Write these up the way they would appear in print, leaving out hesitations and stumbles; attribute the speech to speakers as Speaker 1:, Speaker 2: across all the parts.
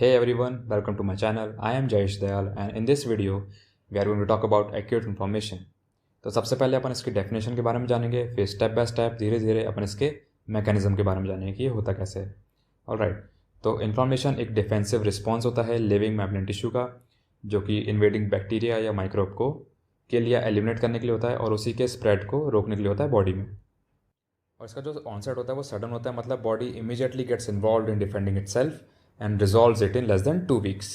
Speaker 1: Hey everyone, welcome to my channel. I am Jayesh Dayal and in this video we are going to talk about acute inflammation. तो सबसे पहले अपन इसकी definition के बारे में जानेंगे, फिर स्टेप बाय स्टेप धीरे धीरे अपन इसके मैकेनिज्म के बारे में जानेंगे कि ये होता कैसे है। ऑलराइट, तो इन्फ्लामेशन एक डिफेंसिव रिस्पॉन्स होता है लिविंग मैमलिन टिश्यू का, जो कि इन्वेडिंग बैक्टीरिया या माइक्रोब को किल या एलिमिनेट करने के लिए होता है और उसी के स्प्रेड को रोकने के लिए होता है बॉडी में। और इसका जो ऑनसेट होता है वो सडन होता है, मतलब body immediately gets involve in defending itself and resolves it in less than 2 weeks.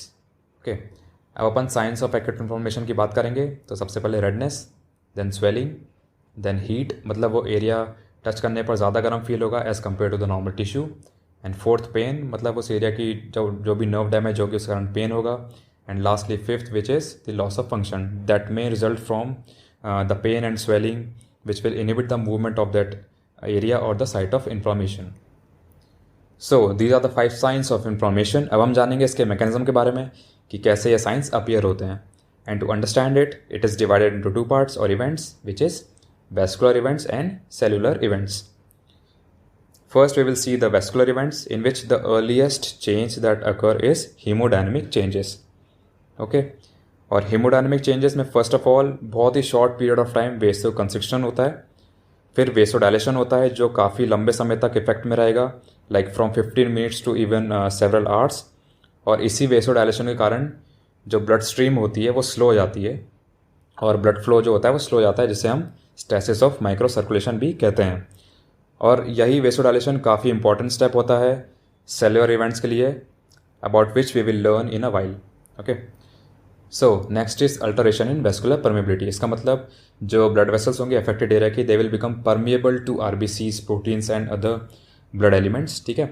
Speaker 1: Okay, अब अपन साइंस ऑफ एक्यूट इन्फ्लेमेशन की बात करेंगे। तो सबसे पहले redness, then swelling, then heat, मतलब वो एरिया टच करने पर ज़्यादा गर्म फील होगा as compare to the normal tissue. And fourth pain, मतलब उस एरिया की जो भी नर्व डैमेज होगी उसके कारण पेन होगा। And lastly fifth which is the loss of function that may result from the pain and swelling which will inhibit the movement of that area और the site of inflammation. So these are the 5 signs of inflammation. अब हम जानेंगे इसके mechanism के बारे में कि कैसे ये साइंस अपीयर होते हैं। And to understand it is divided into 2 parts और events which is vascular events and cellular events. First we will see the vascular events in which the earliest change that occur is haemodynamic changes. Okay, और haemodynamic changes में first of all बहुत ही short period of time vasoconstriction होता है, फिर वेसोडायलेशन होता है जो काफ़ी लंबे समय तक इफेक्ट में रहेगा, like from 15 minutes to even several hours. और इसी वेसोडायलेशन के कारण जो ब्लड स्ट्रीम होती है वो स्लो हो जाती है और ब्लड फ्लो जो होता है वो स्लो हो जाता है, जिसे हम स्टेसिस ऑफ माइक्रो सर्कुलेशन भी कहते हैं। और यही वेसोडायलेशन काफ़ी इंपॉर्टेंट स्टेप होता है सेलुलर इवेंट्स के लिए, about which we will learn in a while. Okay, so next is alteration in vascular permeability. इसका मतलब जो ब्लड वेसल्स होंगे अफेक्टेड एरिया की, they will become permeable to RBCs, proteins and other blood elements. ठीक है,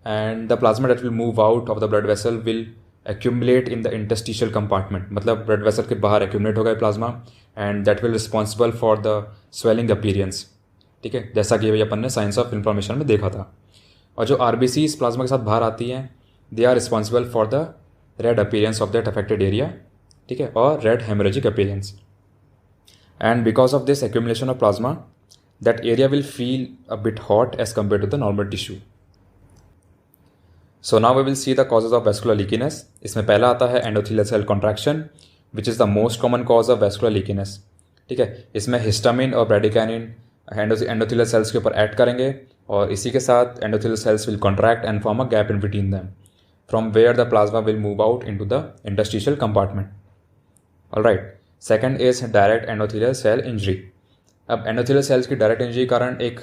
Speaker 1: and the plasma that will move out of the blood vessel will accumulate in the interstitial compartment, मतलब blood vessel के बाहर accumulate होगा plasma and that will responsible for the swelling appearance. ठीक है, जैसा कि अपन ने साइंस ऑफ इन्फ्लामेशन में देखा था। और जो आरबीसीज प्लाज्मा के साथ बाहर आती हैं, they are responsible for the red appearance of that affected area. ठीक है, और red haemorrhagic appearance. And because of this accumulation of plasma, that area will feel a bit hot as compared to the normal tissue. So now we will see the causes of vascular leakiness. इसमें पहला आता है endothelial cell contraction, which is the most common cause of vascular leakiness. ठीक है, इसमें histamine और ब्रेडिकानिन endothelial cells के ऊपर ऐड करेंगे और इसी के साथ endothelial cells will contract and form a gap in between them, from where the plasma will move out into the interstitial compartment. Alright. Second is direct endothelial cell injury. अब endothelial cells की direct injury के कारण एक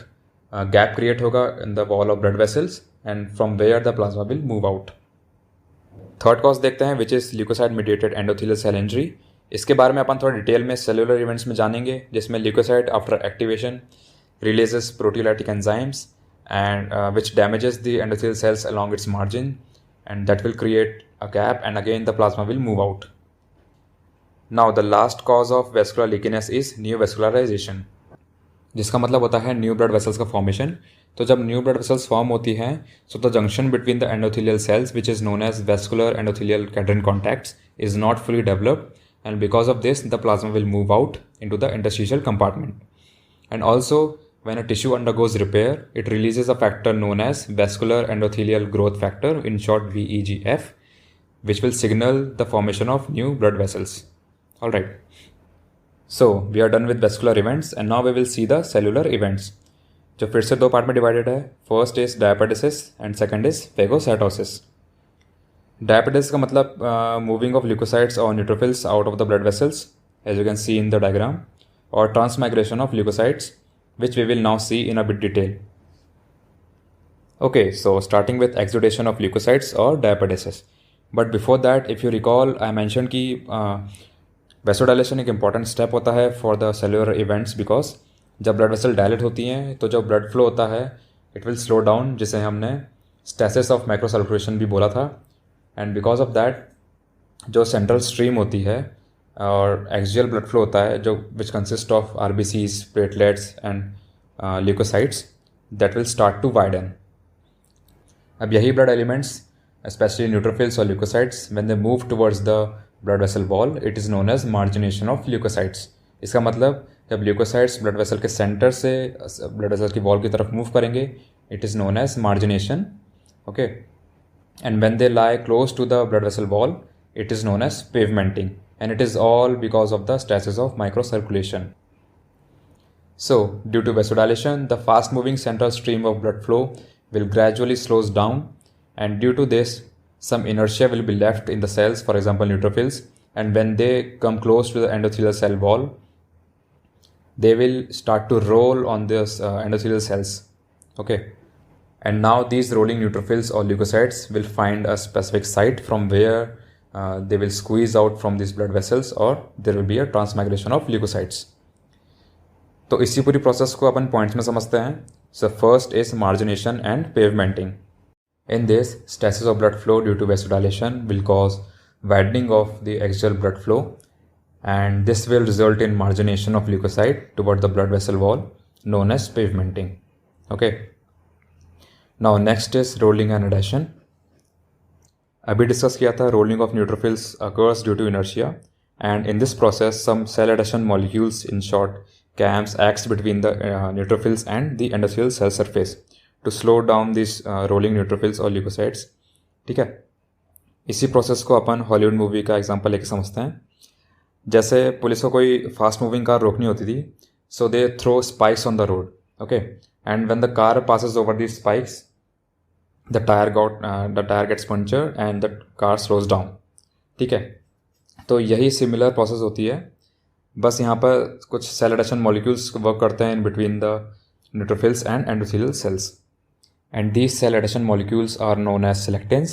Speaker 1: gap create होगा in the wall of blood vessels and from where the plasma will move out. Third cause देखते हैं which is leukocyte mediated endothelial cell injury. इसके बारे में अपन थोड़ा डिटेल में सेलुलर इवेंट्स में जानेंगे, जिसमें leukocyte after activation releases proteolytic enzymes and which damages the endothelial sales along its margin and that will create a gap and again the plasma will move out. Now the last cause of vascular leakiness is neovascularization, जिसका मतलब होता है new blood vessels का formation. तो जब new blood vessels form होती हैं, so the junction between the endothelial cells which is known as vascular endothelial cadherin contacts is not fully developed and because of this the plasma will move out into the interstitial compartment. And also when a tissue undergoes repair, it releases a factor known as vascular endothelial growth factor, in short VEGF, which will signal the formation of new blood vessels. Alright, so we are done with vascular events and now we will see the cellular events, जो फिर से 2 part में divided है। First is diapedesis and second is phagocytosis. Diapedesis का मतलब moving of leukocytes और neutrophils out of the blood vessels as you can see in the diagram, और transmigration of leukocytes which we will now see in a bit detail. Okay, so starting with exudation of leukocytes और diapedesis. But before that if you recall I mention की vasodilation एक important step होता है for the cellular events, because जब blood vessel dilate होती हैं तो जो ब्लड फ्लो होता है इट विल स्लो डाउन, जिसे हमने स्टेसिस ऑफ माइक्रो सर्कुलेशन भी बोला था। एंड बिकॉज ऑफ दैट जो सेंट्रल स्ट्रीम होती है और एक्सियल ब्लड फ्लो होता है जो which consist of RBCs, platelets and leukocytes, that will start to widen. अब यही ब्लड एलिमेंट्स स्पेशली न्यूट्रोफिल्स और leukocytes when they move towards the blood vessel wall, it is known as margination of leukocytes. इसका मतलब जब leukocytes blood vessel के centre से blood vessel की wall की तरफ मूव करेंगे, it is known as margination. Okay, and when they lie close to the blood vessel wall, it is known as pavementing, and it is all because of the stasis of microcirculation. So, due to vasodilation, the fast-moving central stream of blood flow will gradually slows down, and due to this, some inertia will be left in the cells, for example neutrophils, and when they come close to the endothelial cell wall, they will start to roll on this endothelial cells. Okay, and now these rolling neutrophils or leukocytes will find a specific site from where they will squeeze out from these blood vessels, or there will be a transmigration of leukocytes. तो इसी पूरी process को अपन points में समझते हैं. So first is margination and pavementing. In this, stasis of blood flow due to vasodilation will cause widening of the axial blood flow, and this will result in margination of leukocyte toward the blood vessel wall, known as pavementing. Okay. Now next is rolling and adhesion. अभी discuss किया था rolling of neutrophils occurs due to inertia, and in this process some cell adhesion molecules, in short CAMs, acts between the neutrophils and the endothelial cell surface to slow down these rolling neutrophils or leukocytes. ठीक है. इसी process को अपन Hollywood movie का example लेके समझते हैं. जैसे police को कोई फास्ट मूविंग कार रोकनी होती थी, so they throw spikes on the road. Okay, and when the car passes over the spikes, the tyre gets punctured and the car slows down. ठीक है, तो यही सिमिलर प्रोसेस होती है, बस यहाँ पर कुछ सेल एडेशन मॉलिक्यूल्स वर्क करते हैं in between the neutrophils and endothelial cells, and these cell adhesion molecules are known as selectins,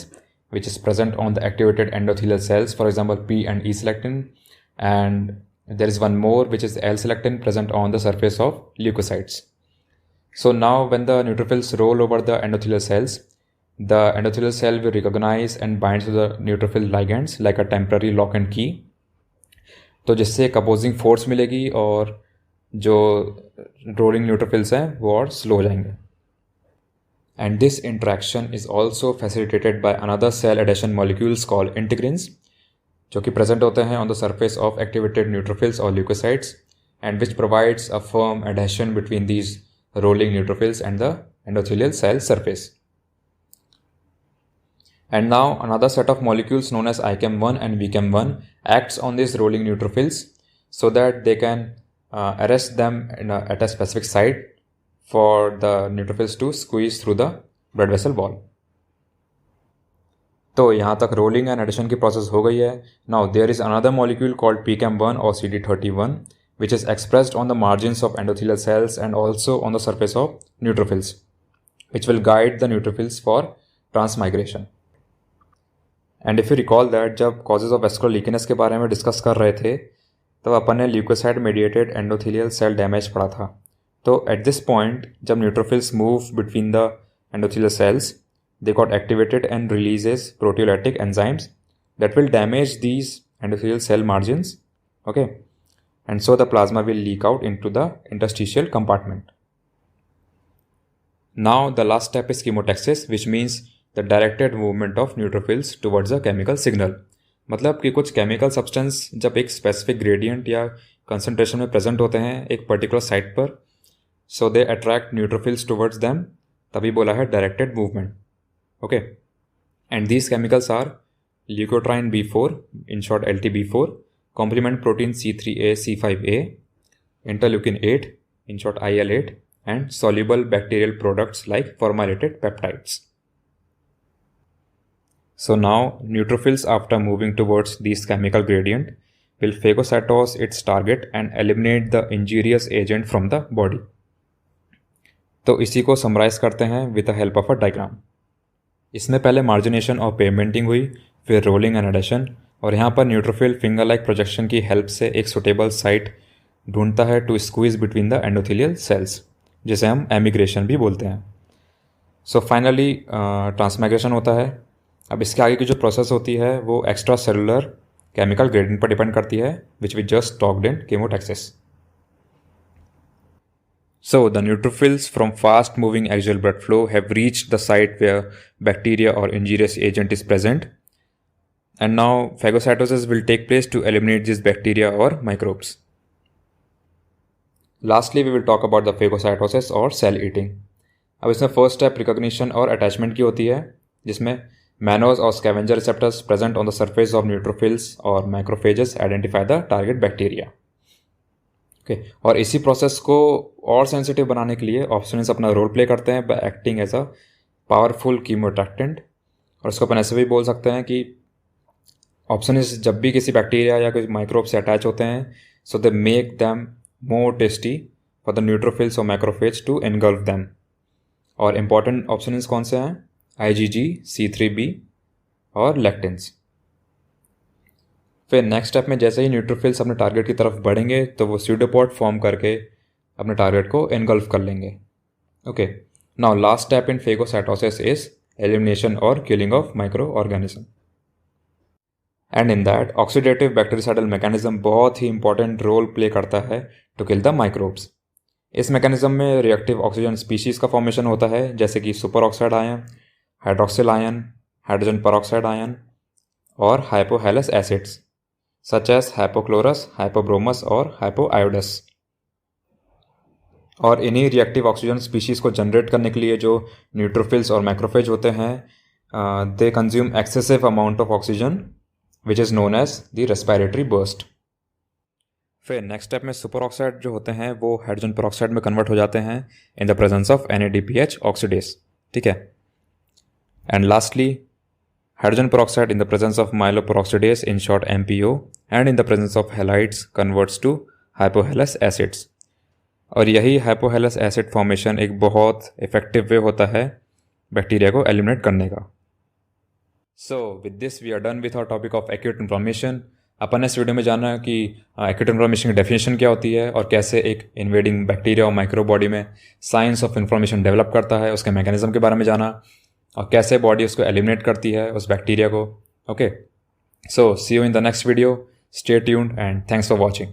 Speaker 1: which is present on the activated endothelial cells, for example P and E selectin, and there is one more which is L selectin present on the surface of leukocytes. So now when the neutrophils roll over the endothelial cells, the endothelial cell will recognize and bind to the neutrophil ligands like a temporary lock and key, तो जिससे एक opposing force मिलेगी और जो rolling neutrophils हैं वो और slow हो जाएंगे. And this interaction is also facilitated by another cell adhesion molecules called integrins, जो कि प्रेजेंट होते हैं on the surface of activated neutrophils और leukocytes, and which provides a firm adhesion between these rolling neutrophils and the endothelial cell surface. And now another set of molecules known as ICAM1 and VCAM1 acts on these rolling neutrophils so that they can arrest them at a specific site for the neutrophils to squeeze through the blood vessel wall. तो यहाँ तक rolling and adhesion की process हो गई है. Now there is another molecule called PCAM1 or CD31 which is expressed on the margins of endothelial cells and also on the surface of neutrophils, which will guide the neutrophils for transmigration. And if you recall that जब causes of vascular लीकीनेस के बारे में discuss कर रहे थे तब अपन ने leukocyte mediated endothelial cell damage पढ़ा था. तो एट दिस पॉइंट जब neutrophils move between the endothelial cells, they got activated and releases proteolytic enzymes that will damage these endothelial cell margins. Okay, and so the plasma will leak out into the interstitial compartment. Now the last step is chemotaxis, which means the directed movement of neutrophils towards a chemical signal. मतलब कि कुछ chemical substance जब एक specific gradient या concentration में present होते हैं एक पर्टिकुलर साइट पर, so they attract neutrophils towards them, तभी बोला है directed movement. Okay, and these chemicals are leukotriene B4, in short LTB4, complement protein C3a C5a, interleukin 8, in short IL8, and soluble bacterial products like formylated peptides. So now neutrophils, after moving towards this chemical gradient, will phagocytose its target and eliminate the injurious agent from the body. तो इसी को summarise करते हैं with the help of a diagram. इसमें पहले margination और पेवमेंटिंग हुई, फिर रोलिंग एंड एडेशन, और यहाँ पर न्यूट्रोफिल फिंगर लाइक प्रोजेक्शन की हेल्प से एक सुटेबल साइट ढूंढता है to squeeze between the endothelial cells, जिसे हम एमिग्रेशन भी बोलते हैं. सो फाइनली ट्रांसमाइग्रेशन होता है. अब इसके आगे की जो प्रोसेस होती है वो एक्स्ट्रा सेलुलर केमिकल ग्रेडियंट पर डिपेंड करती है, which we just talked in chemotaxis. So the neutrophils from fast moving axial blood flow have reached the site where bacteria और injurious agent is present, and now phagocytosis will take place to eliminate these bacteria or microbes. Lastly, we will talk about the phagocytosis और cell eating. अब इसमें first step recognition और attachment की होती है, जिसमें mannose और scavenger receptors present on the surface of neutrophils और macrophages identify the target bacteria. Okay, और इसी प्रोसेस को और सेंसिटिव बनाने के लिए ऑप्सोनिन्स अपना रोल प्ले करते हैं by acting as a powerful chemoattractant. और इसको अपन ऐसे भी बोल सकते हैं कि ऑप्सोनिन्स जब भी किसी बैक्टीरिया या किसी माइक्रोब से अटैच होते हैं, so they make them more tasty for the neutrophils और मैक्रोफेज टू एनगल्फ दैम। और इंपॉर्टेंट ऑप्शंस कौन से हैं? IgG, C3b और लेक्टिन्स। फिर नेक्स्ट स्टेप में जैसे ही न्यूट्रोफिल्स अपने टारगेट की तरफ बढ़ेंगे तो वो स्यूडोपोड फॉर्म करके अपने टारगेट को एनगल्फ कर लेंगे। Okay, now last step in phagocytosis is elimination और killing of micro organism. And in that oxidative bactericidal mechanism बहुत ही इंपॉर्टेंट रोल प्ले करता है टू किल द माइक्रोब्स। इस मैकेनिज्म में रिएक्टिव ऑक्सीजन स्पीशीज़ का फॉर्मेशन होता है, जैसे कि super oxide ion, hydroxyl ion, hydrogen peroxide ion और hypohalous acids such as hypochlorous, hypobromous और हाइपोआयोडस। और इन्हीं रिएक्टिव ऑक्सीजन स्पीशीज़ को जनरेट करने के लिए जो न्यूट्रोफिल्स और मैक्रोफेज होते हैं, they consume excessive amount of oxygen which is known as the respiratory burst. फिर नेक्स्ट स्टेप में सुपर ऑक्साइड जो होते हैं वो हाइड्रोजन परऑक्साइड में कन्वर्ट हो जाते हैं in the presence of NADPH oxidase. ठीक है, and lastly hydrogen peroxide in the presence of myeloperoxidase, in short MPO, and in the presence of halides converts to hypohalous acids. और यही hypohalous acid formation एक बहुत effective way होता है bacteria को eliminate करने का। So with this we are done with our topic of acute inflammation. अपन ने इस वीडियो में जाना कि एक्यूट इन्फ्लेमेशन की डेफिनेशन क्या होती है और कैसे एक इन्वेडिंग बैक्टीरिया और माइक्रो बॉडी में साइंस ऑफ इन्फ्लेमेशन डेवलप करता है, उसके मैकेनिज्म के बारे में जाना और कैसे बॉडी उसको एलिमिनेट करती है उस बैक्टीरिया को। Okay, so see you in the next video, stay tuned and thanks for watching.